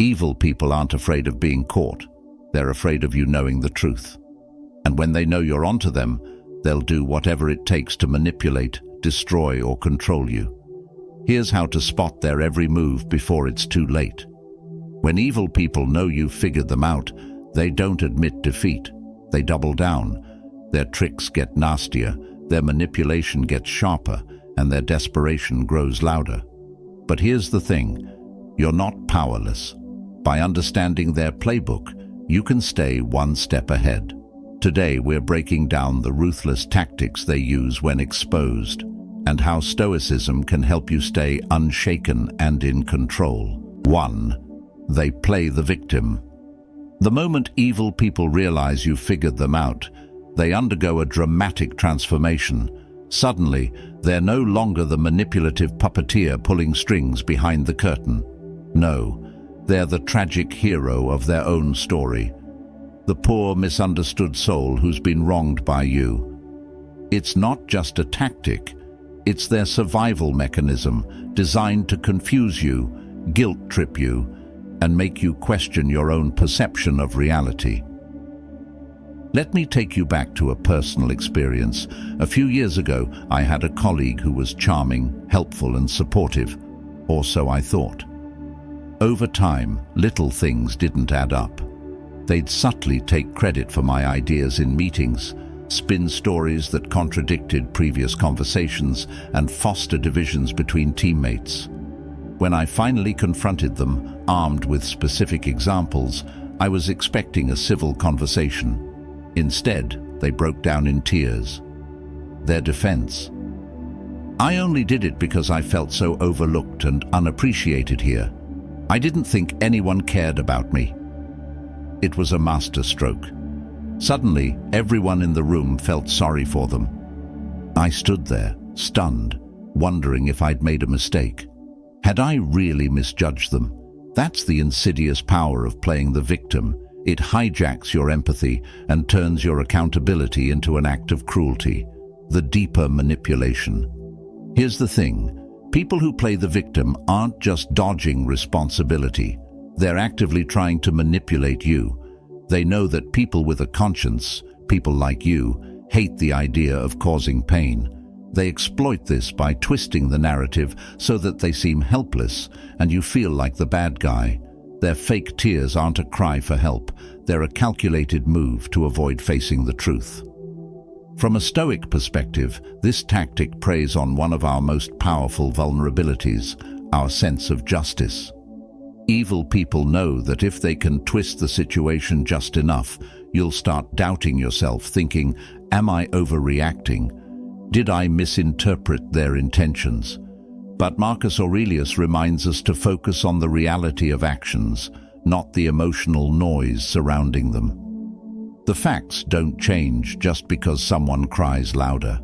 Evil people aren't afraid of being caught. They're afraid of you knowing the truth. And when they know you're onto them, they'll do whatever it takes to manipulate, destroy, or control you. Here's how to spot their every move before it's too late. When evil people know you've figured them out, they don't admit defeat. They double down. Their tricks get nastier, their manipulation gets sharper, and their desperation grows louder. But here's the thing, you're not powerless. By understanding their playbook, you can stay one step ahead. Today we're breaking down the ruthless tactics they use when exposed, and how Stoicism can help you stay unshaken and in control. 1. They play the victim. The moment evil people realize you've figured them out, they undergo a dramatic transformation. Suddenly, they're no longer the manipulative puppeteer pulling strings behind the curtain. No, they're the tragic hero of their own story. The poor, misunderstood soul who's been wronged by you. It's not just a tactic, it's their survival mechanism designed to confuse you, guilt-trip you, and make you question your own perception of reality. Let me take you back to a personal experience. A few years ago, I had a colleague who was charming, helpful, and supportive, or so I thought. Over time, little things didn't add up. They'd subtly take credit for my ideas in meetings, spin stories that contradicted previous conversations, and foster divisions between teammates. When I finally confronted them, armed with specific examples, I was expecting a civil conversation. Instead, they broke down in tears. Their defense: I only did it because I felt so overlooked and unappreciated here. I didn't think anyone cared about me. It was a masterstroke. Suddenly, everyone in the room felt sorry for them. I stood there, stunned, wondering if I'd made a mistake. Had I really misjudged them? That's the insidious power of playing the victim. It hijacks your empathy and turns your accountability into an act of cruelty, the deeper manipulation. Here's the thing, people who play the victim aren't just dodging responsibility. They're actively trying to manipulate you. They know that people with a conscience, people like you, hate the idea of causing pain. They exploit this by twisting the narrative so that they seem helpless and you feel like the bad guy. Their fake tears aren't a cry for help. They're a calculated move to avoid facing the truth. From a Stoic perspective, this tactic preys on one of our most powerful vulnerabilities, our sense of justice. Evil people know that if they can twist the situation just enough, you'll start doubting yourself, thinking, am I overreacting? Did I misinterpret their intentions? But Marcus Aurelius reminds us to focus on the reality of actions, not the emotional noise surrounding them. The facts don't change just because someone cries louder.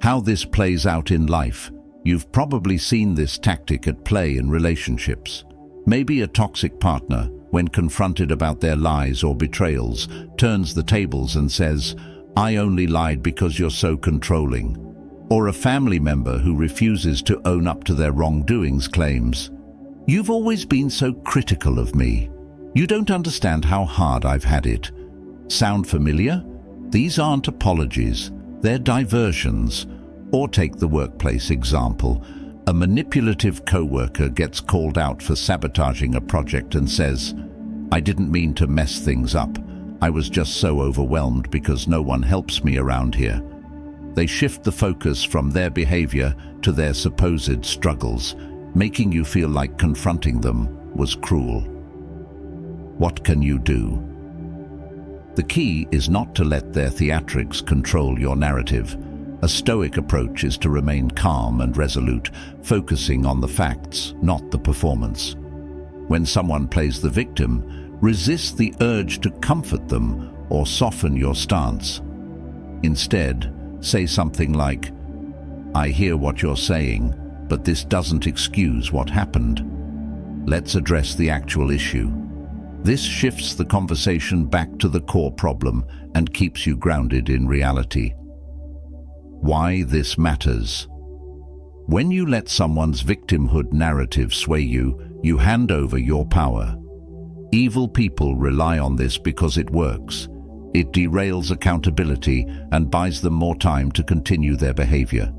How this plays out in life: you've probably seen this tactic at play in relationships. Maybe a toxic partner, when confronted about their lies or betrayals, turns the tables and says, "I only lied because you're so controlling." Or a family member who refuses to own up to their wrongdoings claims, "You've always been so critical of me. You don't understand how hard I've had it." Sound familiar? These aren't apologies, they're diversions. Or take the workplace example. A manipulative coworker gets called out for sabotaging a project and says, "I didn't mean to mess things up. I was just so overwhelmed because no one helps me around here." They shift the focus from their behavior to their supposed struggles, making you feel like confronting them was cruel. What can you do? The key is not to let their theatrics control your narrative. A Stoic approach is to remain calm and resolute, focusing on the facts, not the performance. When someone plays the victim, resist the urge to comfort them or soften your stance. Instead, say something like, "I hear what you're saying, but this doesn't excuse what happened. Let's address the actual issue." This shifts the conversation back to the core problem and keeps you grounded in reality. Why this matters. When you let someone's victimhood narrative sway you, you hand over your power. Evil people rely on this because it works. It derails accountability and buys them more time to continue their behavior.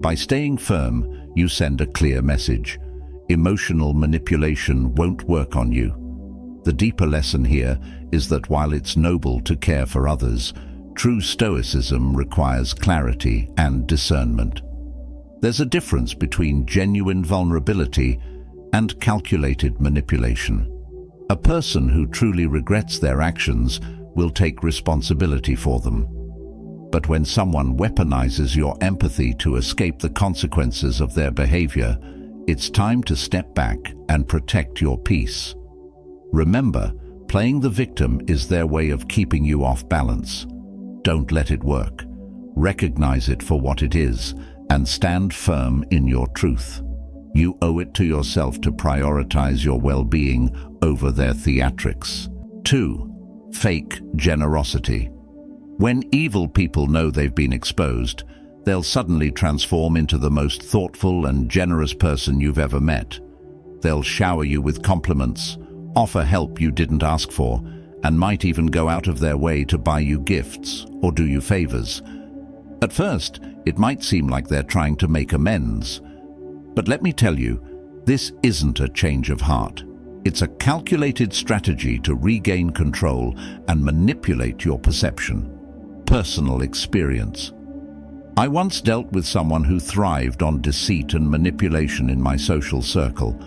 By staying firm, you send a clear message. Emotional manipulation won't work on you. The deeper lesson here is that while it's noble to care for others, true stoicism requires clarity and discernment. There's a difference between genuine vulnerability and calculated manipulation. A person who truly regrets their actions will take responsibility for them. But when someone weaponizes your empathy to escape the consequences of their behavior, it's time to step back and protect your peace. Remember, playing the victim is their way of keeping you off balance. Don't let it work. Recognize it for what it is and stand firm in your truth. You owe it to yourself to prioritize your well-being over their theatrics. 2. Fake generosity. When evil people know they've been exposed, they'll suddenly transform into the most thoughtful and generous person you've ever met. They'll shower you with compliments, offer help you didn't ask for, and might even go out of their way to buy you gifts or do you favors. At first, it might seem like they're trying to make amends. But let me tell you, this isn't a change of heart. It's a calculated strategy to regain control and manipulate your perception. Personal experience. I once dealt with someone who thrived on deceit and manipulation in my social circle.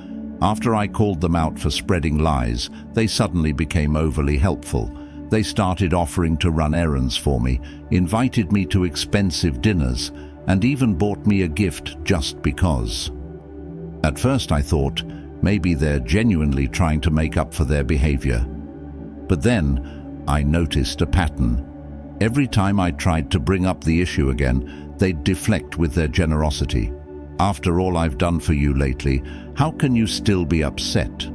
After I called them out for spreading lies, they suddenly became overly helpful. They started offering to run errands for me, invited me to expensive dinners, and even bought me a gift just because. At first I thought, maybe they're genuinely trying to make up for their behavior. But then I noticed a pattern. Every time I tried to bring up the issue again, they'd deflect with their generosity. After all I've done for you lately, how can you still be upset?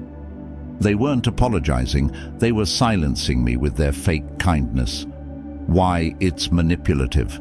They weren't apologizing, they were silencing me with their fake kindness. Why? It's manipulative.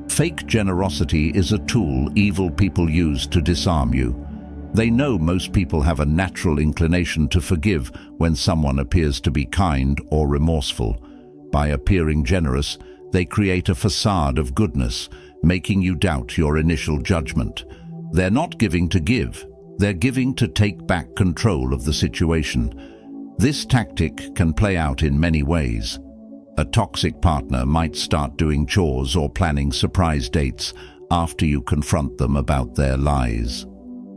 Fake generosity is a tool evil people use to disarm you. They know most people have a natural inclination to forgive when someone appears to be kind or remorseful. By appearing generous, they create a facade of goodness, making you doubt your initial judgment. They're not giving to give, they're giving to take back control of the situation. This tactic can play out in many ways. A toxic partner might start doing chores or planning surprise dates after you confront them about their lies.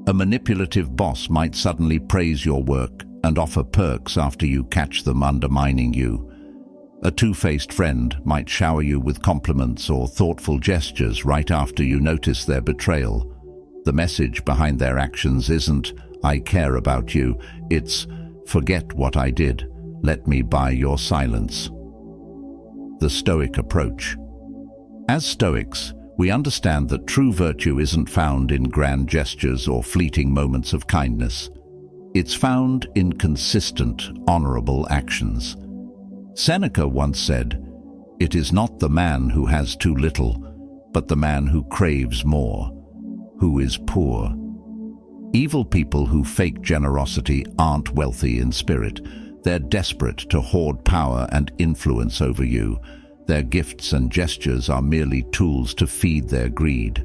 A manipulative boss might suddenly praise your work and offer perks after you catch them undermining you. A two-faced friend might shower you with compliments or thoughtful gestures right after you notice their betrayal. The message behind their actions isn't, "I care about you," it's, "Forget what I did, let me buy your silence." The Stoic approach. As Stoics, we understand that true virtue isn't found in grand gestures or fleeting moments of kindness. It's found in consistent, honorable actions. Seneca once said, "It is not the man who has too little, but the man who craves more, who is poor." Evil people who fake generosity aren't wealthy in spirit. They're desperate to hoard power and influence over you. Their gifts and gestures are merely tools to feed their greed.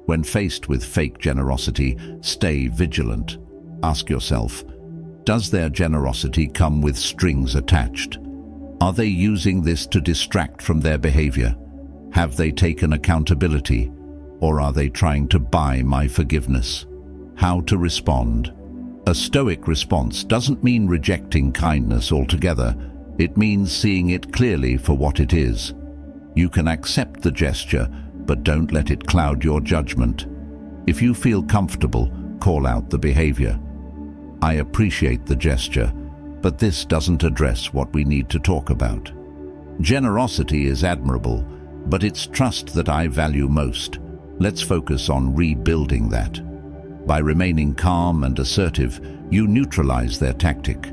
When faced with fake generosity, stay vigilant. Ask yourself, does their generosity come with strings attached? Are they using this to distract from their behavior? Have they taken accountability? Or are they trying to buy my forgiveness? How to respond? A Stoic response doesn't mean rejecting kindness altogether. It means seeing it clearly for what it is. You can accept the gesture, but don't let it cloud your judgment. If you feel comfortable, call out the behavior. I appreciate the gesture, but this doesn't address what we need to talk about. Generosity is admirable, but it's trust that I value most. Let's focus on rebuilding that. By remaining calm and assertive, you neutralize their tactic.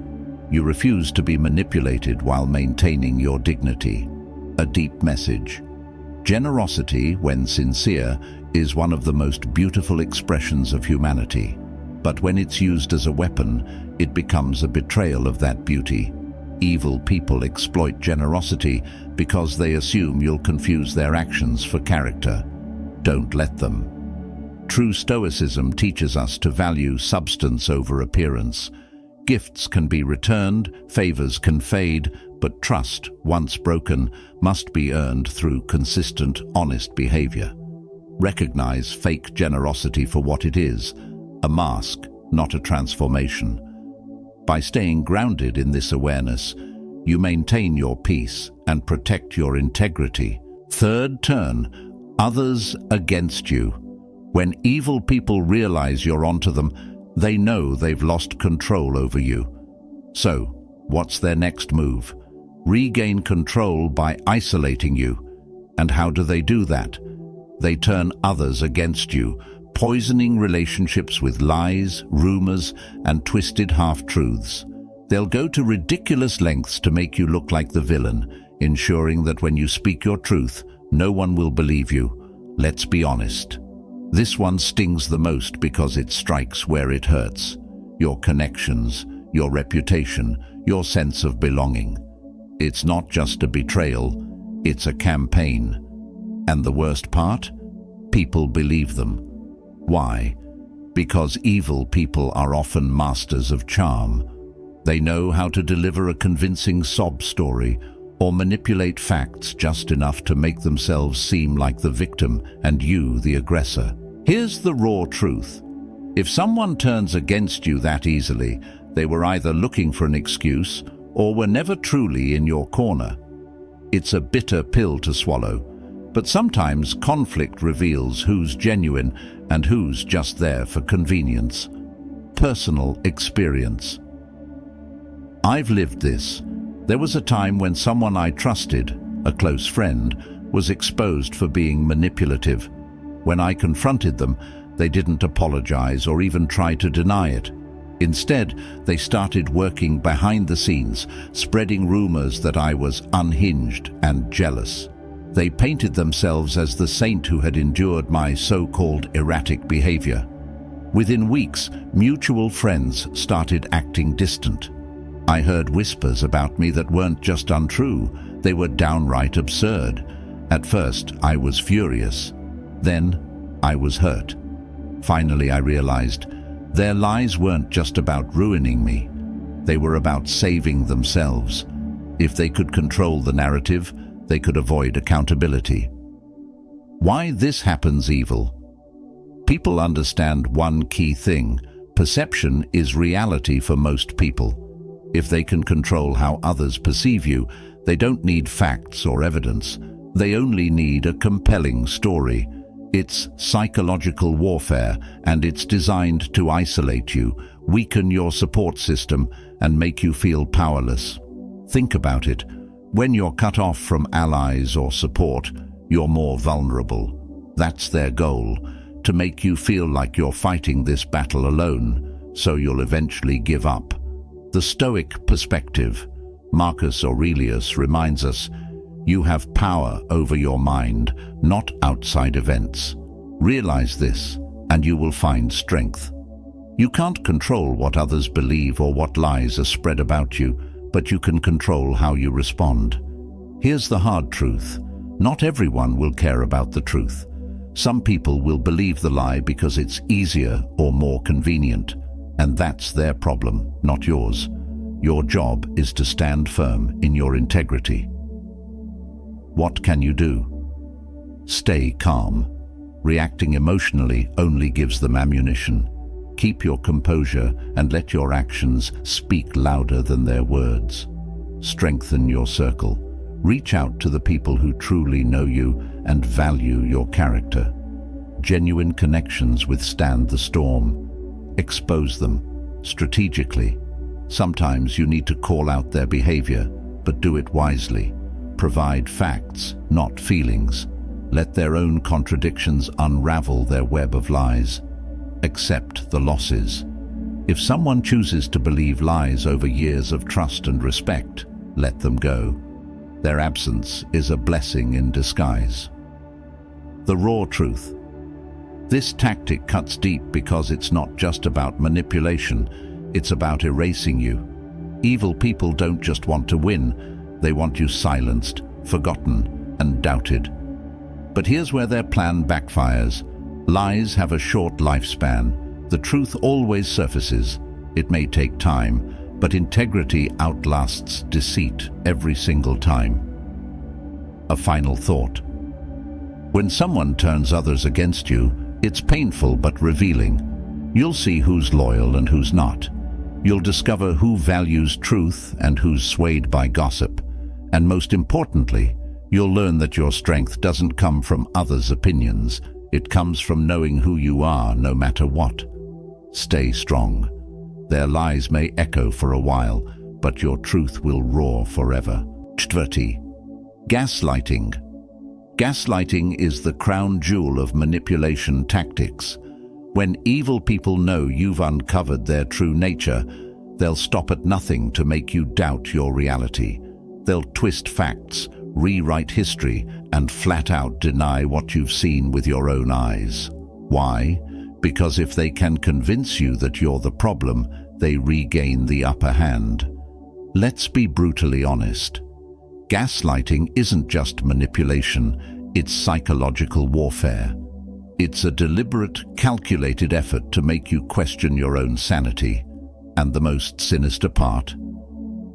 You refuse to be manipulated while maintaining your dignity. A deep message. Generosity, when sincere, is one of the most beautiful expressions of humanity. But when it's used as a weapon, it becomes a betrayal of that beauty. Evil people exploit generosity because they assume you'll confuse their actions for character. Don't let them. True Stoicism teaches us to value substance over appearance. Gifts can be returned, favors can fade, but trust, once broken, must be earned through consistent, honest behavior. Recognize fake generosity for what it is, a mask, not a transformation. By staying grounded in this awareness, you maintain your peace and protect your integrity. Third turn, others against you. When evil people realize you're onto them, they know they've lost control over you. So, what's their next move? Regain control by isolating you. And how do they do that? They turn others against you, poisoning relationships with lies, rumors, and twisted half-truths. They'll go to ridiculous lengths to make you look like the villain, ensuring that when you speak your truth, no one will believe you. Let's be honest. This one stings the most because it strikes where it hurts. Your connections, your reputation, your sense of belonging. It's not just a betrayal, it's a campaign. And the worst part? People believe them. Why? Because evil people are often masters of charm. They know how to deliver a convincing sob story or manipulate facts just enough to make themselves seem like the victim and you the aggressor. Here's the raw truth. If someone turns against you that easily, they were either looking for an excuse or were never truly in your corner. It's a bitter pill to swallow, but sometimes conflict reveals who's genuine and who's just there for convenience. Personal experience. I've lived this. There was a time when someone I trusted, a close friend, was exposed for being manipulative. When I confronted them, they didn't apologize or even try to deny it. Instead, they started working behind the scenes, spreading rumors that I was unhinged and jealous. They painted themselves as the saint who had endured my so-called erratic behavior. Within weeks, mutual friends started acting distant. I heard whispers about me that weren't just untrue, they were downright absurd. At first, I was furious. Then, I was hurt. Finally, I realized their lies weren't just about ruining me. They were about saving themselves. If they could control the narrative, they could avoid accountability. Why this happens evil? People understand one key thing. Perception is reality for most people. If they can control how others perceive you, they don't need facts or evidence. They only need a compelling story. It's psychological warfare, and it's designed to isolate you, weaken your support system, and make you feel powerless. Think about it. When you're cut off from allies or support, you're more vulnerable. That's their goal, to make you feel like you're fighting this battle alone, so you'll eventually give up. The Stoic perspective, Marcus Aurelius reminds us, you have power over your mind, not outside events. Realize this, and you will find strength. You can't control what others believe or what lies are spread about you, but you can control how you respond. Here's the hard truth. Not everyone will care about the truth. Some people will believe the lie because it's easier or more convenient, and that's their problem, not yours. Your job is to stand firm in your integrity. What can you do? Stay calm. Reacting emotionally only gives them ammunition. Keep your composure and let your actions speak louder than their words. Strengthen your circle. Reach out to the people who truly know you and value your character. Genuine connections withstand the storm. Expose them strategically. Sometimes you need to call out their behavior, but do it wisely. Provide facts, not feelings. Let their own contradictions unravel their web of lies. Accept the losses. If someone chooses to believe lies over years of trust and respect, let them go. Their absence is a blessing in disguise. The raw truth. This tactic cuts deep because it's not just about manipulation, it's about erasing you. Evil people don't just want to win, they want you silenced, forgotten, and doubted. But here's where their plan backfires. Lies have a short lifespan. The truth always surfaces. It may take time, but integrity outlasts deceit every single time. A final thought. When someone turns others against you, it's painful but revealing. You'll see who's loyal and who's not. You'll discover who values truth and who's swayed by gossip. And most importantly, you'll learn that your strength doesn't come from others' opinions. It comes from knowing who you are, no matter what. Stay strong. Their lies may echo for a while, but your truth will roar forever. 4. Gaslighting. Gaslighting is the crown jewel of manipulation tactics. When evil people know you've uncovered their true nature, they'll stop at nothing to make you doubt your reality. They'll twist facts, rewrite history, and flat out deny what you've seen with your own eyes. Why? Because if they can convince you that you're the problem, they regain the upper hand. Let's be brutally honest. Gaslighting isn't just manipulation, it's psychological warfare. It's a deliberate, calculated effort to make you question your own sanity. And the most sinister part?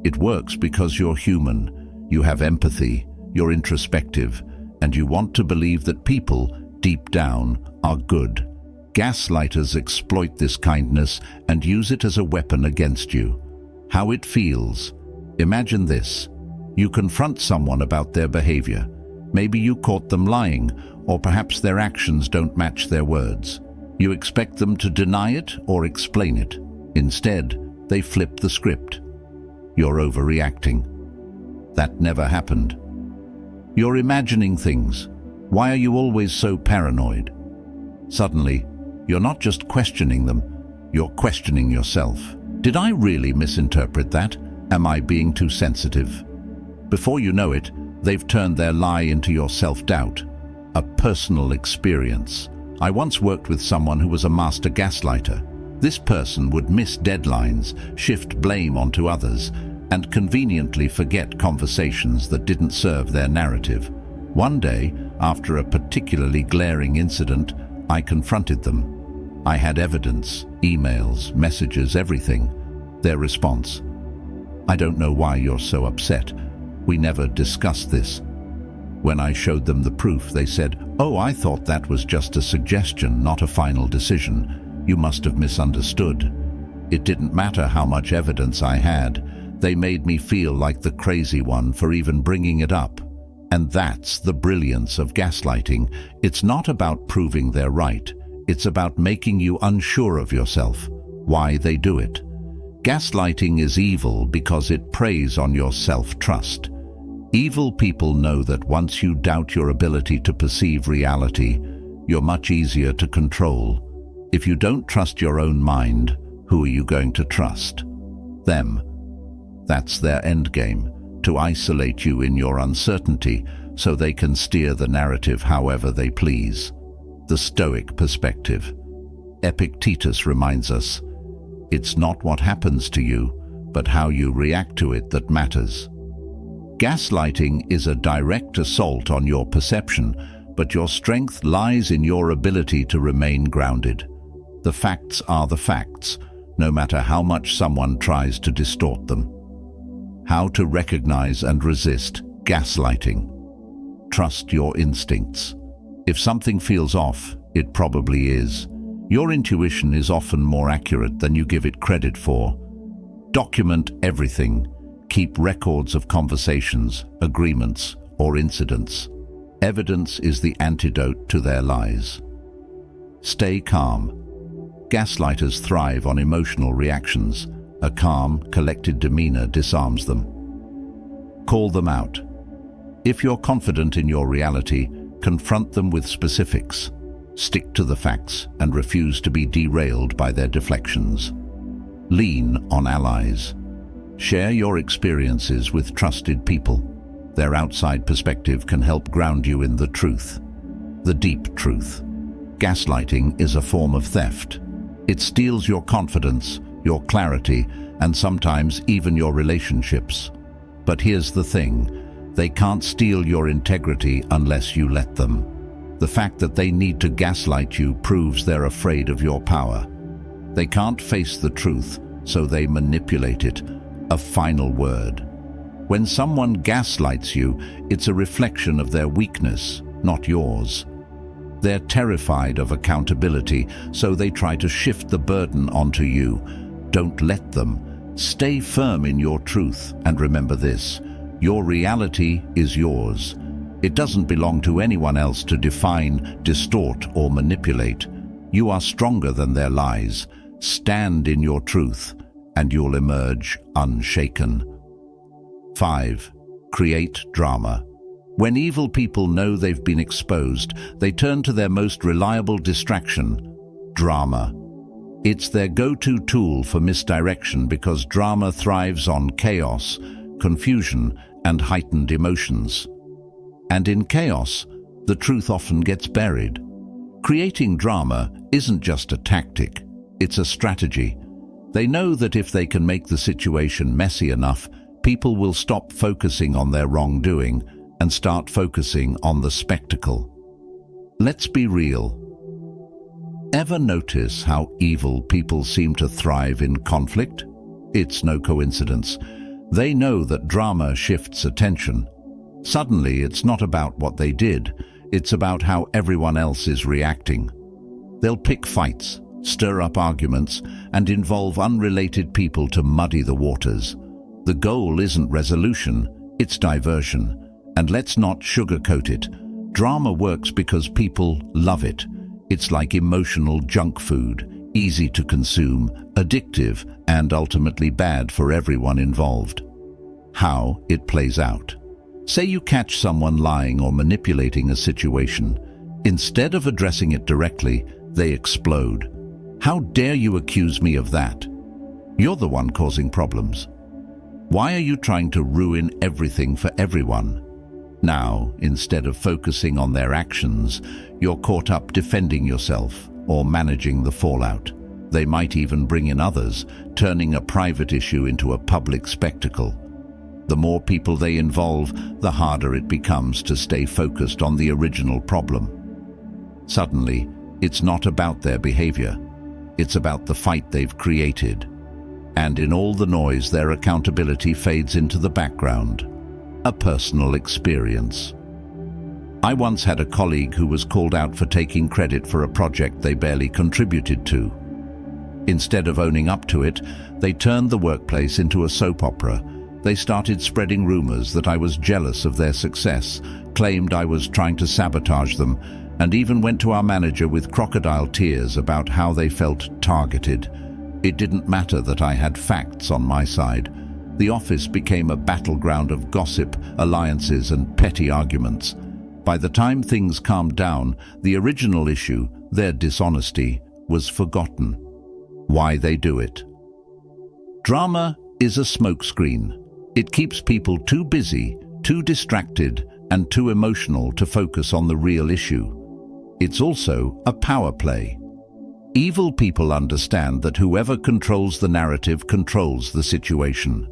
It works because you're human, you have empathy, you're introspective, and you want to believe that people, deep down, are good. Gaslighters exploit this kindness and use it as a weapon against you. How it feels. Imagine this. You confront someone about their behavior. Maybe you caught them lying, or perhaps their actions don't match their words. You expect them to deny it or explain it. Instead, they flip the script. You're overreacting. That never happened. You're imagining things. Why are you always so paranoid? Suddenly, you're not just questioning them, you're questioning yourself. Did I really misinterpret that? Am I being too sensitive? Before you know it, they've turned their lie into your self-doubt. A personal experience. I once worked with someone who was a master gaslighter. This person would miss deadlines, shift blame onto others, and conveniently forget conversations that didn't serve their narrative. One day, after a particularly glaring incident, I confronted them. I had evidence, emails, messages, everything. Their response: "I don't know why you're so upset. We never discussed this." When I showed them the proof, they said, "Oh, I thought that was just a suggestion, not a final decision. You must have misunderstood." It didn't matter how much evidence I had. They made me feel like the crazy one for even bringing it up. And that's the brilliance of gaslighting. It's not about proving they're right. It's about making you unsure of yourself. Why they do it. Gaslighting is evil because it preys on your self-trust. Evil people know that once you doubt your ability to perceive reality, you're much easier to control. If you don't trust your own mind, who are you going to trust? Them. That's their endgame, to isolate you in your uncertainty so they can steer the narrative however they please. The Stoic perspective. Epictetus reminds us, it's not what happens to you, but how you react to it that matters. Gaslighting is a direct assault on your perception, but your strength lies in your ability to remain grounded. The facts are the facts, no matter how much someone tries to distort them. How to recognize and resist gaslighting. Trust your instincts. If something feels off, it probably is. Your intuition is often more accurate than you give it credit for. Document everything. Keep records of conversations, agreements, or incidents. Evidence is the antidote to their lies. Stay calm. Gaslighters thrive on emotional reactions. A calm, collected demeanor disarms them. Call them out. If you're confident in your reality, confront them with specifics. Stick to the facts and refuse to be derailed by their deflections. Lean on allies. Share your experiences with trusted people. Their outside perspective can help ground you in the truth, the deep truth. Gaslighting is a form of theft. It steals your confidence, your clarity, and sometimes even your relationships. But here's the thing, they can't steal your integrity unless you let them. The fact that they need to gaslight you proves they're afraid of your power. They can't face the truth, so they manipulate it. A final word. When someone gaslights you, it's a reflection of their weakness, not yours. They're terrified of accountability, so they try to shift the burden onto you. Don't let them. Stay firm in your truth, and remember this: your reality is yours. It doesn't belong to anyone else to define, distort, or manipulate. You are stronger than their lies. Stand in your truth, and you'll emerge unshaken. 5. Create drama. When evil people know they've been exposed, they turn to their most reliable distraction: drama. It's their go-to tool for misdirection because drama thrives on chaos, confusion, and heightened emotions. And in chaos, the truth often gets buried. Creating drama isn't just a tactic, it's a strategy. They know that if they can make the situation messy enough, people will stop focusing on their wrongdoing and start focusing on the spectacle. Let's be real. Ever notice how evil people seem to thrive in conflict? It's no coincidence. They know that drama shifts attention. Suddenly, it's not about what they did, it's about how everyone else is reacting. They'll pick fights, stir up arguments, and involve unrelated people to muddy the waters. The goal isn't resolution, it's diversion. And let's not sugarcoat it. Drama works because people love it. It's like emotional junk food, easy to consume, addictive, and ultimately bad for everyone involved. How it plays out. Say you catch someone lying or manipulating a situation. Instead of addressing it directly, they explode. How dare you accuse me of that? You're the one causing problems. Why are you trying to ruin everything for everyone? Now, instead of focusing on their actions, you're caught up defending yourself or managing the fallout. They might even bring in others, turning a private issue into a public spectacle. The more people they involve, the harder it becomes to stay focused on the original problem. Suddenly, it's not about their behavior. It's about the fight they've created. And in all the noise, their accountability fades into the background. A personal experience. I once had a colleague who was called out for taking credit for a project they barely contributed to. Instead of owning up to it, they turned the workplace into a soap opera. They started spreading rumors that I was jealous of their success, claimed I was trying to sabotage them, and even went to our manager with crocodile tears about how they felt targeted. It didn't matter that I had facts on my side. The office became a battleground of gossip, alliances, and petty arguments. By the time things calmed down, the original issue, their dishonesty, was forgotten. Why they do it? Drama is a smokescreen. It keeps people too busy, too distracted, and too emotional to focus on the real issue. It's also a power play. Evil people understand that whoever controls the narrative controls the situation.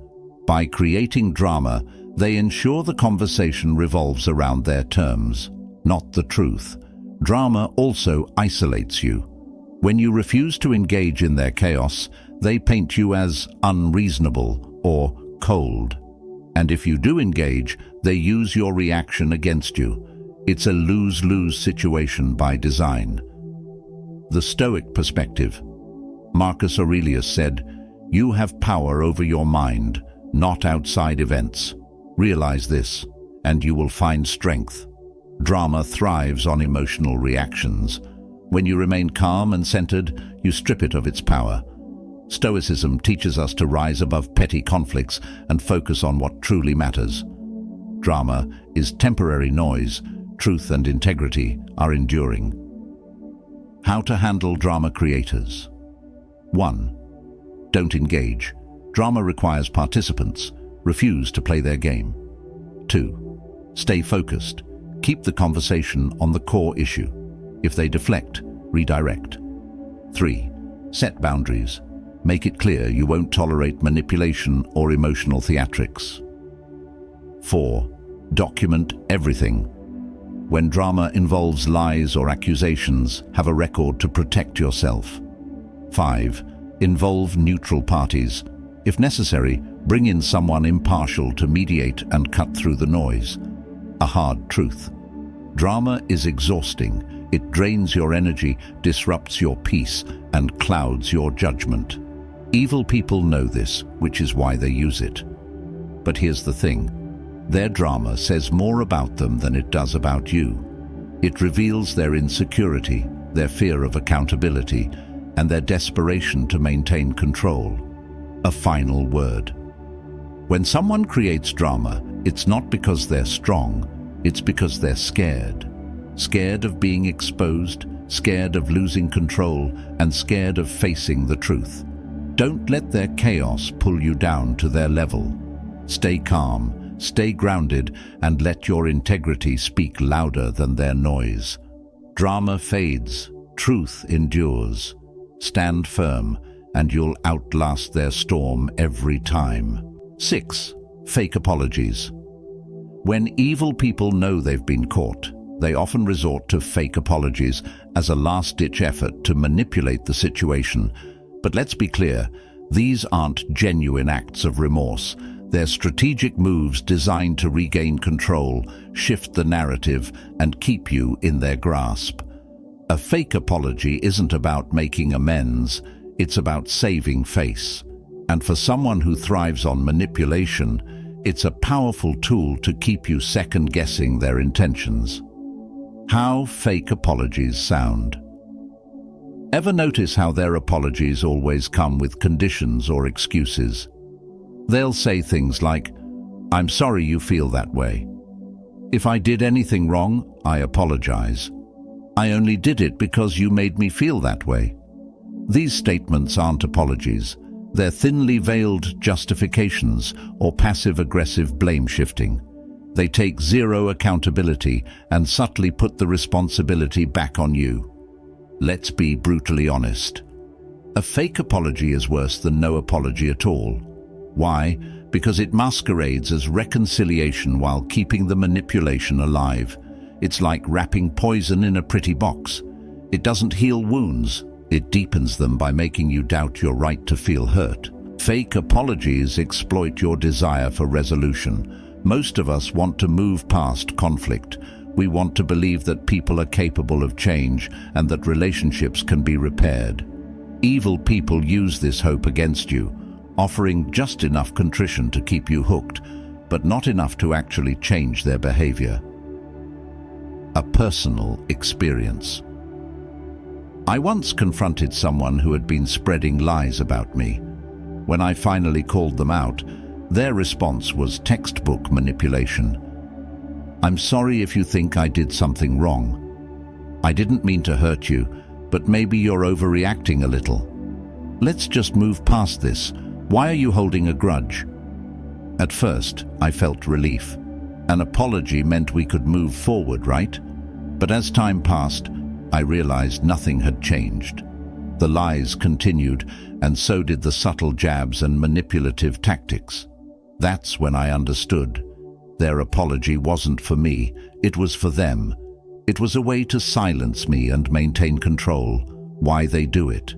By creating drama, they ensure the conversation revolves around their terms, not the truth. Drama also isolates you. When you refuse to engage in their chaos, they paint you as unreasonable or cold. And if you do engage, they use your reaction against you. It's a lose-lose situation by design. The Stoic perspective. Marcus Aurelius said, "You have power over your mind, not outside events. Realize this, and you will find strength." Drama thrives on emotional reactions. When you remain calm and centered, you strip it of its power. Stoicism teaches us to rise above petty conflicts and focus on what truly matters. Drama is temporary noise. Truth and integrity are enduring. How to handle drama creators. 1. Don't engage. Drama requires participants. Refuse to play their game. 2. Stay focused. Keep the conversation on the core issue. If they deflect, redirect. 3. Set boundaries. Make it clear you won't tolerate manipulation or emotional theatrics. 4. Document everything. When drama involves lies or accusations, have a record to protect yourself. 5. Involve neutral parties. If necessary, bring in someone impartial to mediate and cut through the noise. A hard truth. Drama is exhausting. It drains your energy, disrupts your peace, and clouds your judgment. Evil people know this, which is why they use it. But here's the thing. Their drama says more about them than it does about you. It reveals their insecurity, their fear of accountability, and their desperation to maintain control. A final word. When someone creates drama, it's not because they're strong, it's because they're scared. Scared of being exposed, scared of losing control, and scared of facing the truth. Don't let their chaos pull you down to their level. Stay calm, stay grounded, and let your integrity speak louder than their noise. Drama fades, truth endures. Stand firm, and you'll outlast their storm every time. 6. Fake apologies. When evil people know they've been caught, they often resort to fake apologies as a last-ditch effort to manipulate the situation. But let's be clear, these aren't genuine acts of remorse. They're strategic moves designed to regain control, shift the narrative, and keep you in their grasp. A fake apology isn't about making amends, it's about saving face. And for someone who thrives on manipulation, it's a powerful tool to keep you second-guessing their intentions. How fake apologies sound. Ever notice how their apologies always come with conditions or excuses? They'll say things like, "I'm sorry you feel that way. If I did anything wrong, I apologize. I only did it because you made me feel that way." These statements aren't apologies. They're thinly veiled justifications or passive-aggressive blame-shifting. They take zero accountability and subtly put the responsibility back on you. Let's be brutally honest. A fake apology is worse than no apology at all. Why? Because it masquerades as reconciliation while keeping the manipulation alive. It's like wrapping poison in a pretty box. It doesn't heal wounds. It deepens them by making you doubt your right to feel hurt. Fake apologies exploit your desire for resolution. Most of us want to move past conflict. We want to believe that people are capable of change and that relationships can be repaired. Evil people use this hope against you, offering just enough contrition to keep you hooked, but not enough to actually change their behavior. A personal experience. I once confronted someone who had been spreading lies about me. When I finally called them out, their response was textbook manipulation. "I'm sorry if you think I did something wrong. I didn't mean to hurt you, but maybe you're overreacting a little. Let's just move past this. Why are you holding a grudge?" At first, I felt relief. An apology meant we could move forward, right? But as time passed, I realized nothing had changed. The lies continued, and so did the subtle jabs and manipulative tactics. That's when I understood. Their apology wasn't for me, it was for them. It was a way to silence me and maintain control. Why they do it?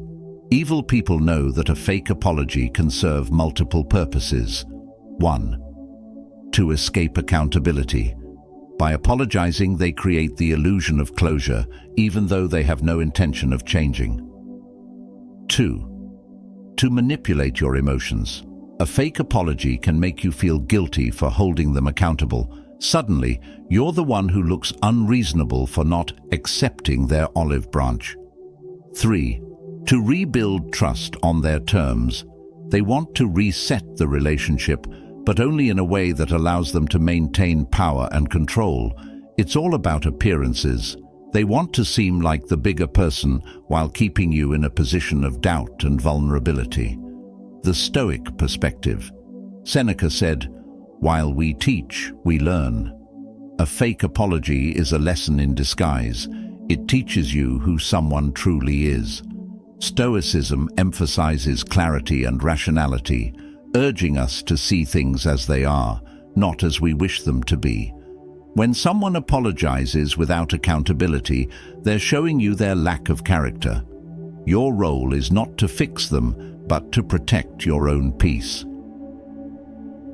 Evil people know that a fake apology can serve multiple purposes. 1. To escape accountability. By apologizing, they create the illusion of closure, even though they have no intention of changing. 2. To manipulate your emotions. A fake apology can make you feel guilty for holding them accountable. Suddenly, you're the one who looks unreasonable for not accepting their olive branch. 3. To rebuild trust on their terms. They want to reset the relationship, but only in a way that allows them to maintain power and control. It's all about appearances. They want to seem like the bigger person while keeping you in a position of doubt and vulnerability. The Stoic perspective. Seneca said, "While we teach, we learn." A fake apology is a lesson in disguise. It teaches you who someone truly is. Stoicism emphasizes clarity and rationality, urging us to see things as they are, not as we wish them to be. When someone apologizes without accountability, they're showing you their lack of character. Your role is not to fix them, but to protect your own peace.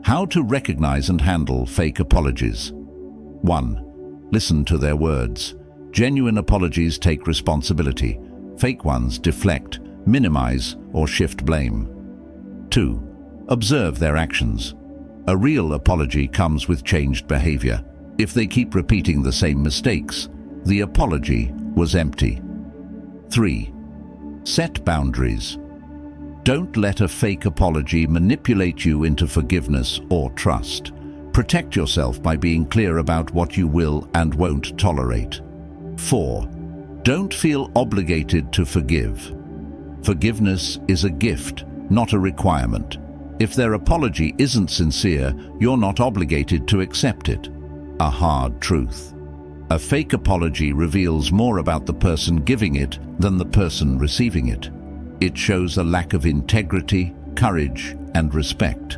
How to recognize and handle fake apologies. 1. Listen to their words. Genuine apologies take responsibility. Fake ones deflect, minimize, or shift blame. 2. Observe their actions. A real apology comes with changed behavior. If they keep repeating the same mistakes, the apology was empty. 3. Set boundaries. Don't let a fake apology manipulate you into forgiveness or trust. Protect yourself by being clear about what you will and won't tolerate. 4. Don't feel obligated to forgive. Forgiveness is a gift, not a requirement. If their apology isn't sincere, you're not obligated to accept it. A hard truth. A fake apology reveals more about the person giving it than the person receiving it. It shows a lack of integrity, courage, and respect.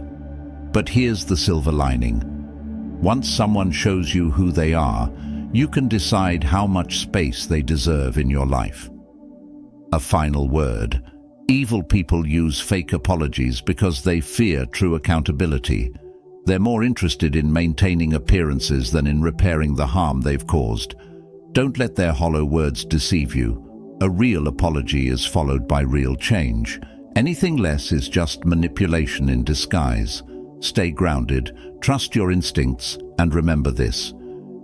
But here's the silver lining. Once someone shows you who they are, you can decide how much space they deserve in your life. A final word. Evil people use fake apologies because they fear true accountability. They're more interested in maintaining appearances than in repairing the harm they've caused. Don't let their hollow words deceive you. A real apology is followed by real change. Anything less is just manipulation in disguise. Stay grounded, trust your instincts, and remember this.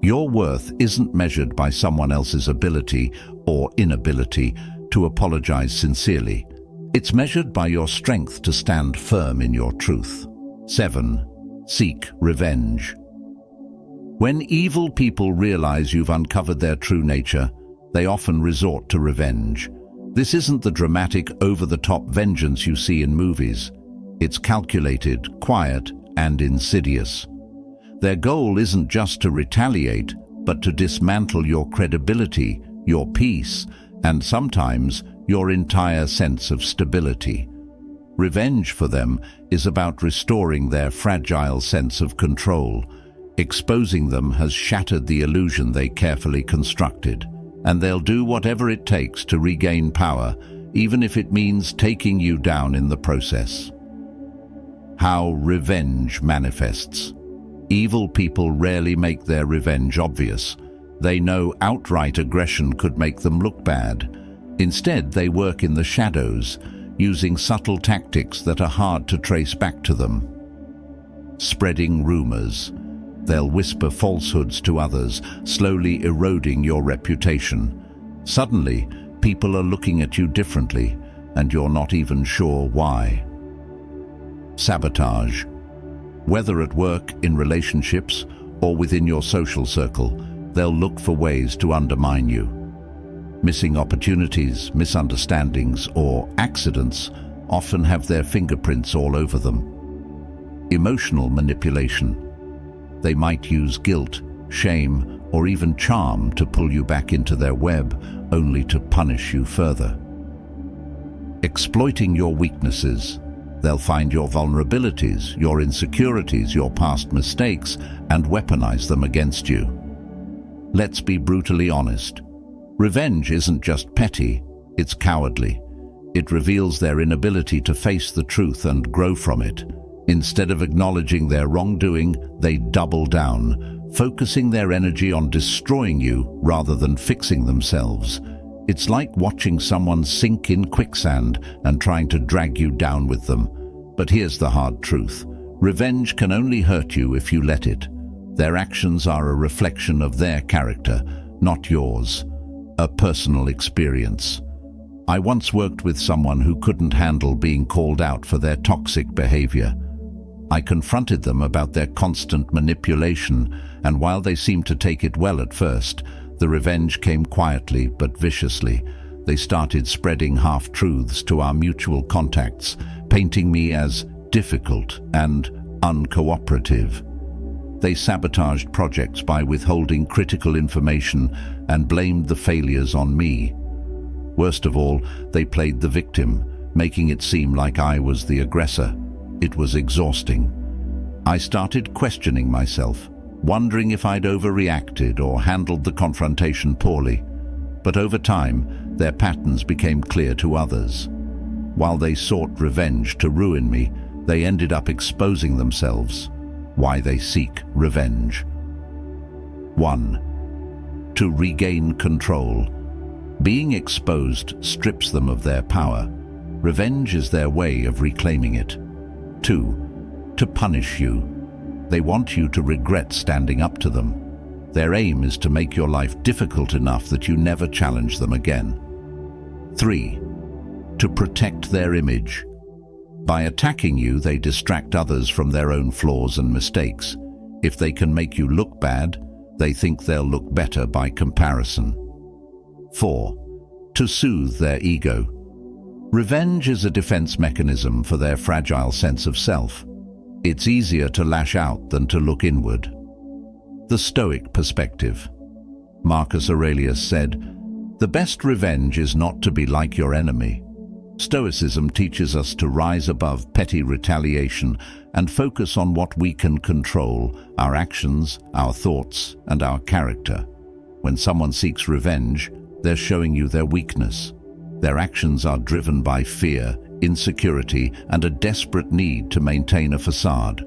Your worth isn't measured by someone else's ability or inability to apologize sincerely. It's measured by your strength to stand firm in your truth. 7. Seek revenge. When evil people realize you've uncovered their true nature, they often resort to revenge. This isn't the dramatic, over-the-top vengeance you see in movies. It's calculated, quiet, and insidious. Their goal isn't just to retaliate, but to dismantle your credibility, your peace, and sometimes your entire sense of stability. Revenge for them is about restoring their fragile sense of control. Exposing them has shattered the illusion they carefully constructed, and they'll do whatever it takes to regain power, even if it means taking you down in the process. How revenge manifests. Evil people rarely make their revenge obvious. They know outright aggression could make them look bad. Instead, they work in the shadows, using subtle tactics that are hard to trace back to them. Spreading rumors. They'll whisper falsehoods to others, slowly eroding your reputation. Suddenly, people are looking at you differently, and you're not even sure why. Sabotage. Whether at work, in relationships, or within your social circle, they'll look for ways to undermine you. Missing opportunities, misunderstandings, or accidents often have their fingerprints all over them. Emotional manipulation. They might use guilt, shame, or even charm to pull you back into their web, only to punish you further. Exploiting your weaknesses. They'll find your vulnerabilities, your insecurities, your past mistakes, and weaponize them against you. Let's be brutally honest. Revenge isn't just petty, it's cowardly. It reveals their inability to face the truth and grow from it. Instead of acknowledging their wrongdoing, they double down, focusing their energy on destroying you rather than fixing themselves. It's like watching someone sink in quicksand and trying to drag you down with them. But here's the hard truth. Revenge can only hurt you if you let it. Their actions are a reflection of their character, not yours. A personal experience. I once worked with someone who couldn't handle being called out for their toxic behavior. I confronted them about their constant manipulation, and while they seemed to take it well at first, the revenge came quietly but viciously. They started spreading half-truths to our mutual contacts, painting me as difficult and uncooperative. They sabotaged projects by withholding critical information and blamed the failures on me. Worst of all, they played the victim, making it seem like I was the aggressor. It was exhausting. I started questioning myself, wondering if I'd overreacted or handled the confrontation poorly. But over time, their patterns became clear to others. While they sought revenge to ruin me, they ended up exposing themselves. Why they seek revenge. 1. To regain control. Being exposed strips them of their power. Revenge is their way of reclaiming it. 2. To punish you. They want you to regret standing up to them. Their aim is to make your life difficult enough that you never challenge them again. 3. To protect their image. By attacking you, they distract others from their own flaws and mistakes. If they can make you look bad, they think they'll look better by comparison. 4. To soothe their ego. Revenge is a defense mechanism for their fragile sense of self. It's easier to lash out than to look inward. The Stoic perspective. Marcus Aurelius said, "The best revenge is not to be like your enemy." Stoicism teaches us to rise above petty retaliation and focus on what we can control, our actions, our thoughts, and our character. When someone seeks revenge, they're showing you their weakness. Their actions are driven by fear, insecurity, and a desperate need to maintain a facade.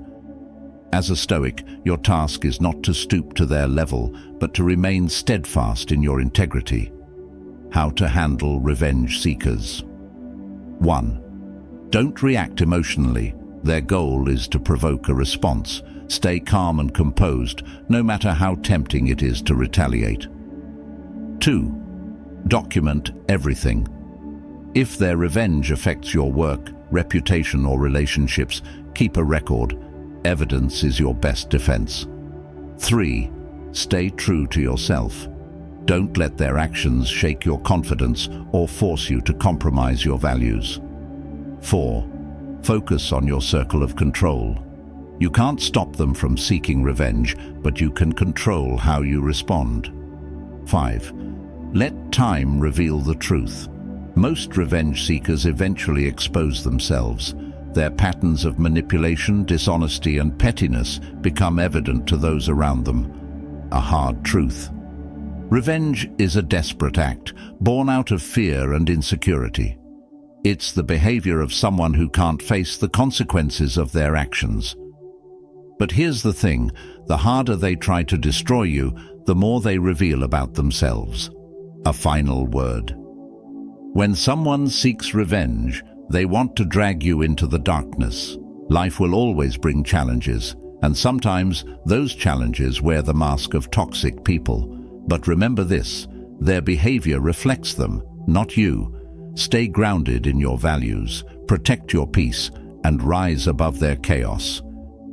As a Stoic, your task is not to stoop to their level, but to remain steadfast in your integrity. How to handle revenge seekers. 1. Don't react emotionally. Their goal is to provoke a response. Stay calm and composed, no matter how tempting it is to retaliate. 2. Document everything. If their revenge affects your work, reputation, or relationships, keep a record. Evidence is your best defense. 3. Stay true to yourself. Don't let their actions shake your confidence or force you to compromise your values. 4. Focus on your circle of control. You can't stop them from seeking revenge, but you can control how you respond. 5. Let time reveal the truth. Most revenge seekers eventually expose themselves. Their patterns of manipulation, dishonesty, and pettiness become evident to those around them. A hard truth. Revenge is a desperate act, born out of fear and insecurity. It's the behavior of someone who can't face the consequences of their actions. But here's the thing, the harder they try to destroy you, the more they reveal about themselves. A final word. When someone seeks revenge, they want to drag you into the darkness. Life will always bring challenges, and sometimes those challenges wear the mask of toxic people. But remember this, their behavior reflects them, not you. Stay grounded in your values, protect your peace, and rise above their chaos.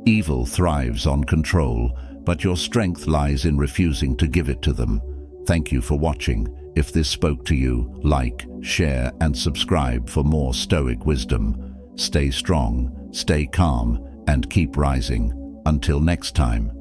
Evil thrives on control, but your strength lies in refusing to give it to them. Thank you for watching. If this spoke to you, like, share, and subscribe for more Stoic wisdom. Stay strong, stay calm, and keep rising. Until next time.